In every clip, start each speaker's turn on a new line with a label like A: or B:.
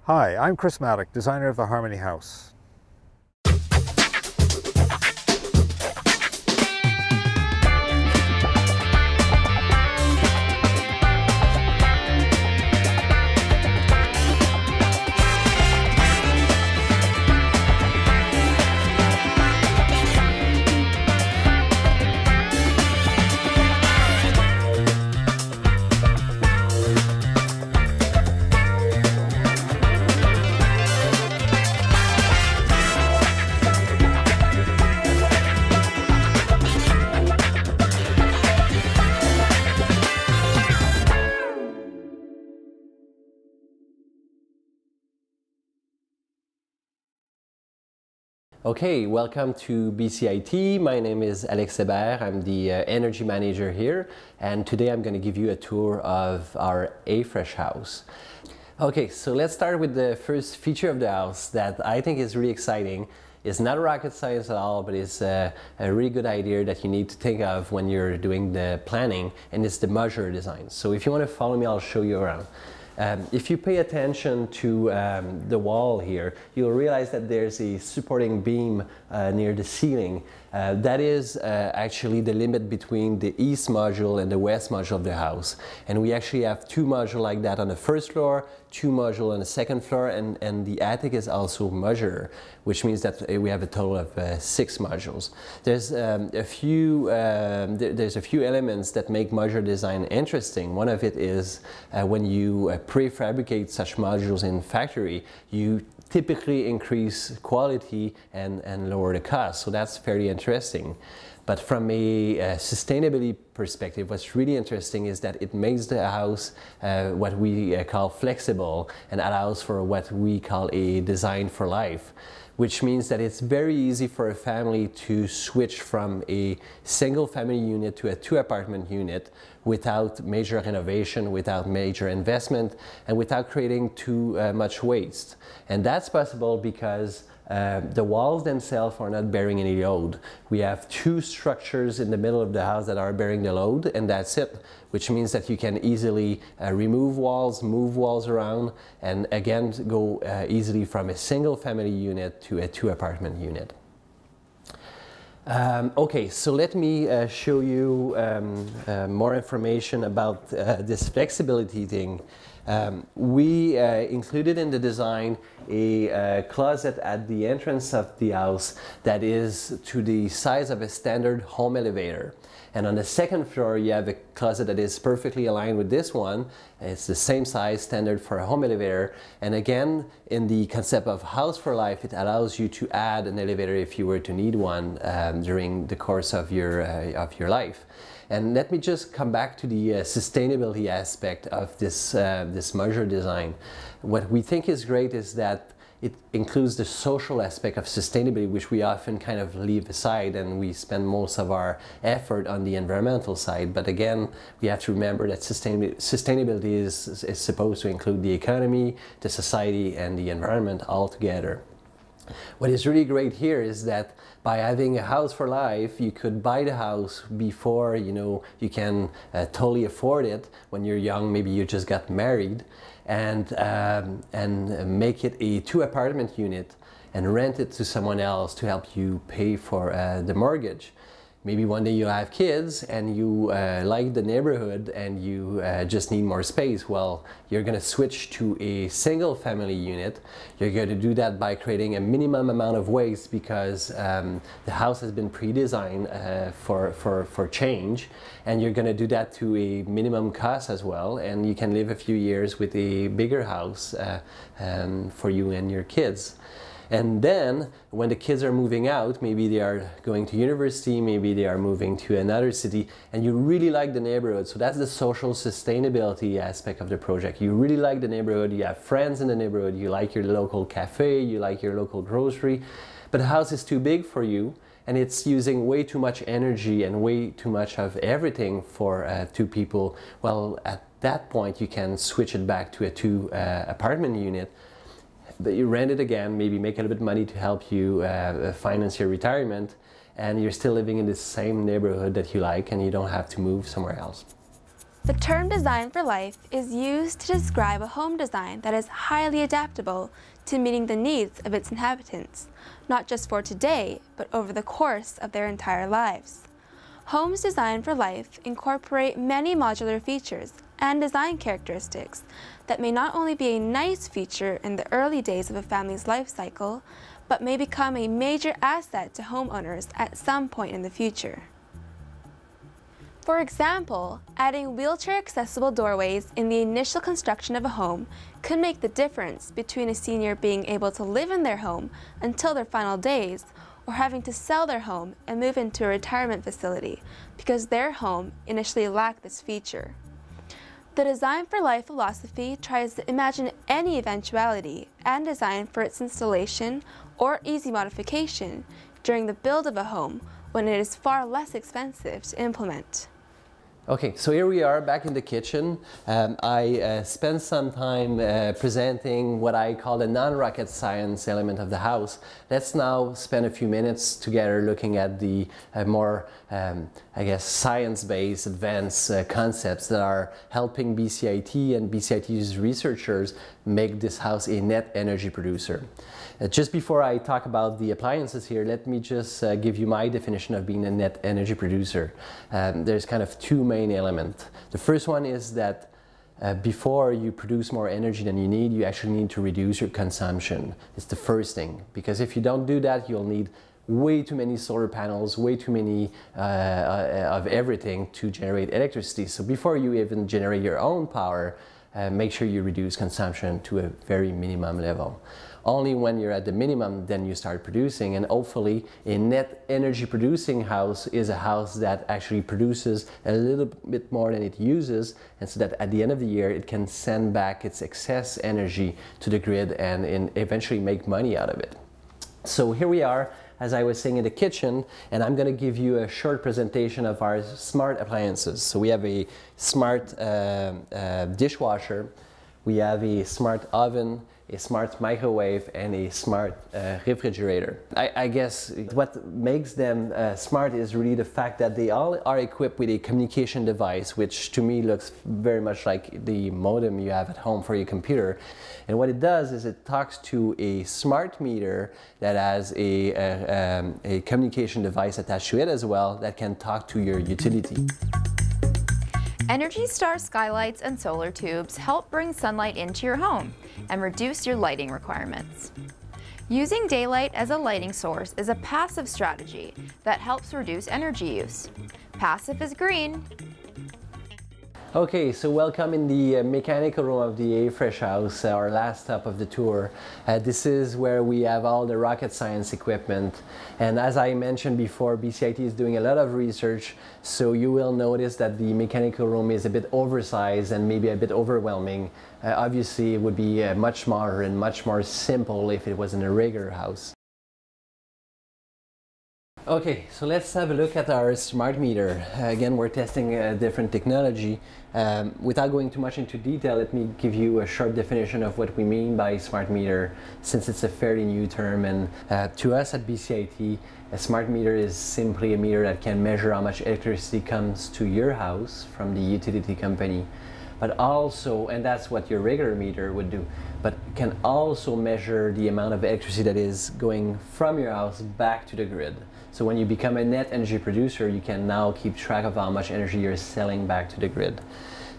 A: Hi, I'm Chris Maddock, designer of the Harmony House.
B: Okay, welcome to BCIT. My name is Alex Hebert. I'm the energy manager here, and today I'm going to give you a tour of our AFRESH house. Okay, so let's start with the first feature of the house that I think is really exciting. It's not rocket science at all, but it's a really good idea that you need to think of when you're doing the planning, and it's the modular design. So if you want to follow me, I'll show you around. If you pay attention to the wall here, you'll realize that there's a supporting beam near the ceiling. That is actually the limit between the east module and the west module of the house. And we actually have two modules like that on the first floor, two modules on the second floor, and the attic is also modular, which means that we have a total of 6 modules. There's a few elements that make modular design interesting. One of it is when you prefabricate such modules in factory, you typically increase quality and lower the cost. So that's fairly interesting. But from a sustainability perspective, what's really interesting is that it makes the house what we call flexible and allows for what we call a design for life, which means that it's very easy for a family to switch from a single family unit to a 2-apartment unit without major renovation, without major investment, and without creating too much waste. And that's possible because the walls themselves are not bearing any load. We have 2 structures in the middle of the house that are bearing the load, and that's it, which means that you can easily remove walls, move walls around, and again go easily from a single family unit to a 2-apartment unit. Okay, so let me show you more information about this flexibility thing. We included in the design a closet at the entrance of the house that is to the size of a standard home elevator. And on the second floor, you have a closet that is perfectly aligned with this one. It's the same size, standard for a home elevator. And again, in the concept of house for life, it allows you to add an elevator if you were to need one during the course of your life. And let me just come back to the sustainability aspect of this modular design. What we think is great is that it includes the social aspect of sustainability, which we often kind of leave aside, and we spend most of our effort on the environmental side. But again, we have to remember that sustainability is supposed to include the economy, the society, and the environment all together. What is really great here is that by having a house for life, you could buy the house before you can totally afford it. When you're young, maybe you just got married, and make it a 2-apartment unit and rent it to someone else to help you pay for the mortgage. Maybe one day you have kids and you like the neighborhood and you just need more space. Well, you're going to switch to a single family unit. You're going to do that by creating a minimum amount of waste because the house has been pre-designed for change, and you're going to do that to a minimum cost as well, and you can live a few years with a bigger house for you and your kids. And then when the kids are moving out, maybe they are going to university, maybe they are moving to another city, and you really like the neighborhood. So that's the social sustainability aspect of the project. You really like the neighborhood, you have friends in the neighborhood, you like your local cafe, you like your local grocery, but the house is too big for you, and it's using way too much energy and way too much of everything for 2 people. Well, at that point you can switch it back to a 2-apartment unit. But you rent it again, maybe make a little bit of money to help you finance your retirement, and you're still living in the same neighborhood that you like, and you don't have to move somewhere else.
C: The term design for life is used to describe a home design that is highly adaptable to meeting the needs of its inhabitants, not just for today, but over the course of their entire lives. Homes designed for life incorporate many modular features and design characteristics that may not only be a nice feature in the early days of a family's life cycle, but may become a major asset to homeowners at some point in the future. For example, adding wheelchair-accessible doorways in the initial construction of a home could make the difference between a senior being able to live in their home until their final days, or having to sell their home and move into a retirement facility because their home initially lacked this feature. The Design for Life philosophy tries to imagine any eventuality and design for its installation or easy modification during the build of a home when it is far less expensive to implement.
B: Okay, so here we are back in the kitchen. I spent some time presenting what I call the non-rocket science element of the house. Let's now spend a few minutes together looking at the more, I guess, science-based advanced concepts that are helping BCIT and BCIT's researchers make this house a net energy producer. Just before I talk about the appliances here, let me just give you my definition of being a net energy producer. There's kind of two main elements. The first one is that before you produce more energy than you need, you actually need to reduce your consumption. It's the first thing, because if you don't do that, you'll need way too many solar panels, way too many of everything to generate electricity. So before you even generate your own power, make sure you reduce consumption to a very minimum level. Only when you're at the minimum, then you start producing, and hopefully a net energy producing house is a house that actually produces a little bit more than it uses, and so that at the end of the year it can send back its excess energy to the grid and eventually make money out of it. So here we are, as I was saying, in the kitchen, and I'm going to give you a short presentation of our smart appliances. So we have a smart dishwasher, we have a smart oven, a smart microwave, and a smart refrigerator. I guess what makes them smart is really the fact that they all are equipped with a communication device, which to me looks very much like the modem you have at home for your computer. And what it does is it talks to a smart meter that has a communication device attached to it as well that can talk to your utility.
D: Energy Star skylights and solar tubes help bring sunlight into your home and reduce your lighting requirements. Using daylight as a lighting source is a passive strategy that helps reduce energy use. Passive is green.
B: Okay, so welcome in the mechanical room of the AFRESH house, our last stop of the tour. This is where we have all the rocket science equipment. And as I mentioned before, BCIT is doing a lot of research, so you will notice that the mechanical room is a bit oversized and maybe a bit overwhelming. Obviously, it would be much smaller and much more simple if it was in a regular house. Okay, so let's have a look at our smart meter. Again, we're testing a different technology. Without going too much into detail, let me give you a short definition of what we mean by smart meter, since it's a fairly new term. And to us at BCIT, a smart meter is simply a meter that can measure how much electricity comes to your house from the utility company, but also, and that's what your regular meter would do, but can also measure the amount of electricity that is going from your house back to the grid. So when you become a net energy producer, you can now keep track of how much energy you're selling back to the grid.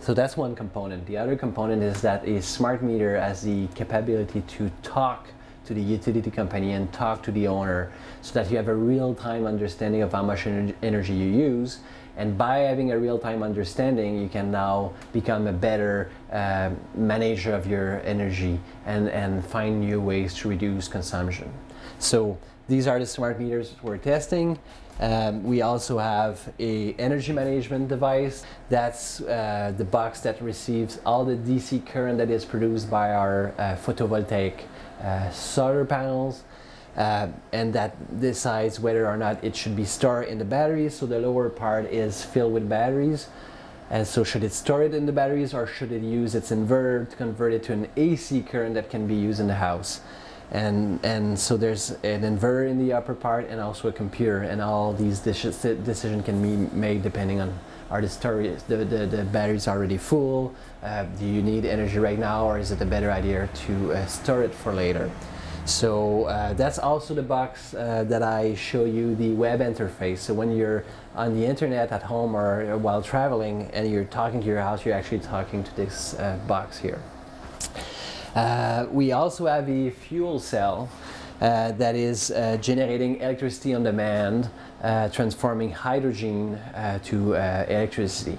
B: So that's one component. The other component is that a smart meter has the capability to talk to the utility company and talk to the owner, so that you have a real-time understanding of how much energy you use. And by having a real-time understanding, you can now become a better manager of your energy and find new ways to reduce consumption. So these are the smart meters we're testing. We also have a energy management device. That's the box that receives all the DC current that is produced by our photovoltaic solar panels, and that decides whether or not it should be stored in the batteries. So the lower part is filled with batteries. And so should it store it in the batteries, or should it use its inverter to convert it to an AC current that can be used in the house? And so there's an inverter in the upper part and also a computer, and all these decisions can be made depending on Are the batteries already full? Do you need energy right now, or is it a better idea to store it for later? So that's also the box that I show you the web interface. So when you're on the internet at home or while traveling and you're talking to your house, you're actually talking to this box here. We also have a fuel cell that is generating electricity on demand, transforming hydrogen to electricity.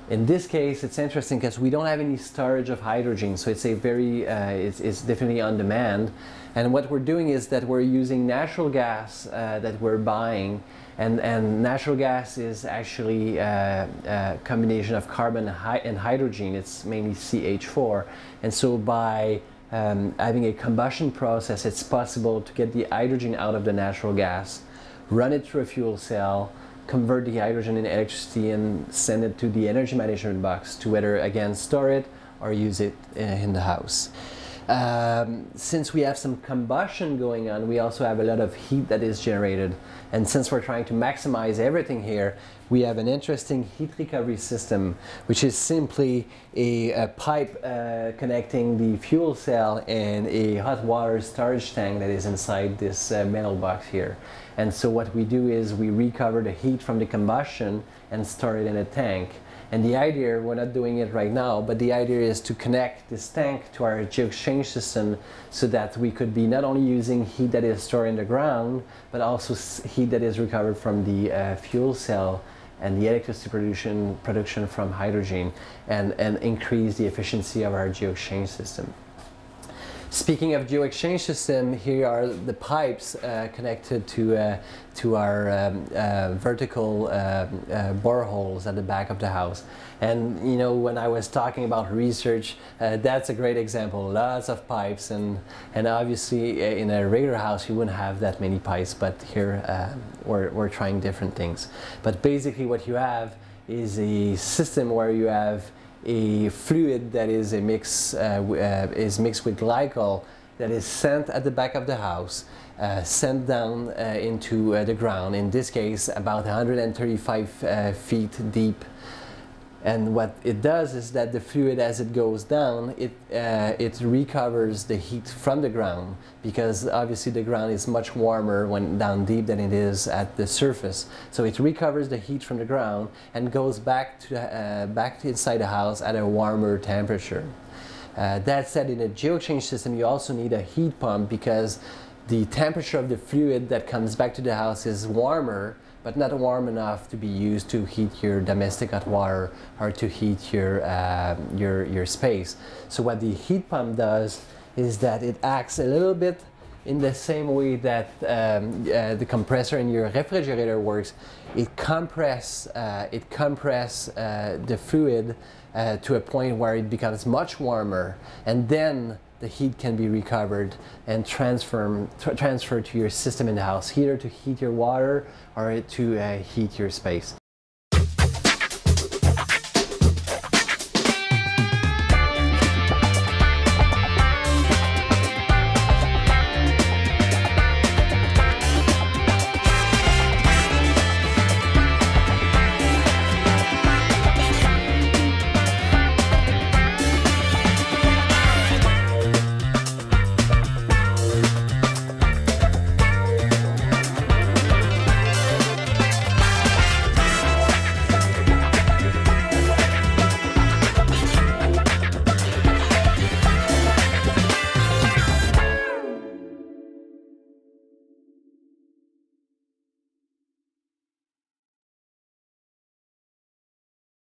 B: In this case, it's interesting because we don't have any storage of hydrogen, so it's a very, it's definitely on demand. And what we're doing is that we're using natural gas that we're buying, and natural gas is actually a combination of carbon and hydrogen. It's mainly CH4, and so by having a combustion process, it's possible to get the hydrogen out of the natural gas, run it through a fuel cell, convert the hydrogen into electricity, and send it to the energy management box to either again store it or use it in the house. Since we have some combustion going on, we also have a lot of heat that is generated, and since we're trying to maximize everything here, we have an interesting heat recovery system, which is simply a pipe connecting the fuel cell and a hot water storage tank that is inside this metal box here. And so what we do is we recover the heat from the combustion and store it in a tank. And the idea, we're not doing it right now, but the idea is to connect this tank to our geo-exchange system so that we could be not only using heat that is stored in the ground, but also heat that is recovered from the fuel cell and the electricity production from hydrogen, and increase the efficiency of our geo-exchange system. Speaking of geo-exchange system, here are the pipes connected to our vertical boreholes at the back of the house. And you know, when I was talking about research, that's a great example. Lots of pipes, and obviously in a regular house you wouldn't have that many pipes, but here we're trying different things. But basically what you have is a system where you have a fluid that is mixed with glycol that is sent at the back of the house, sent down into the ground, in this case about 135 feet deep. And what it does is that the fluid, as it goes down, it recovers the heat from the ground, because obviously the ground is much warmer when down deep than it is at the surface. So it recovers the heat from the ground and goes back to inside the house at a warmer temperature. That said, in a geo-exchange system you also need a heat pump, because the temperature of the fluid that comes back to the house is warmer, but not warm enough to be used to heat your domestic hot water or to heat your space. So what the heat pump does is that it acts a little bit in the same way that the compressor in your refrigerator works. It compresses the fluid to a point where it becomes much warmer, and then the heat can be recovered and transferred to your system in the house, either to heat your water or to heat your space.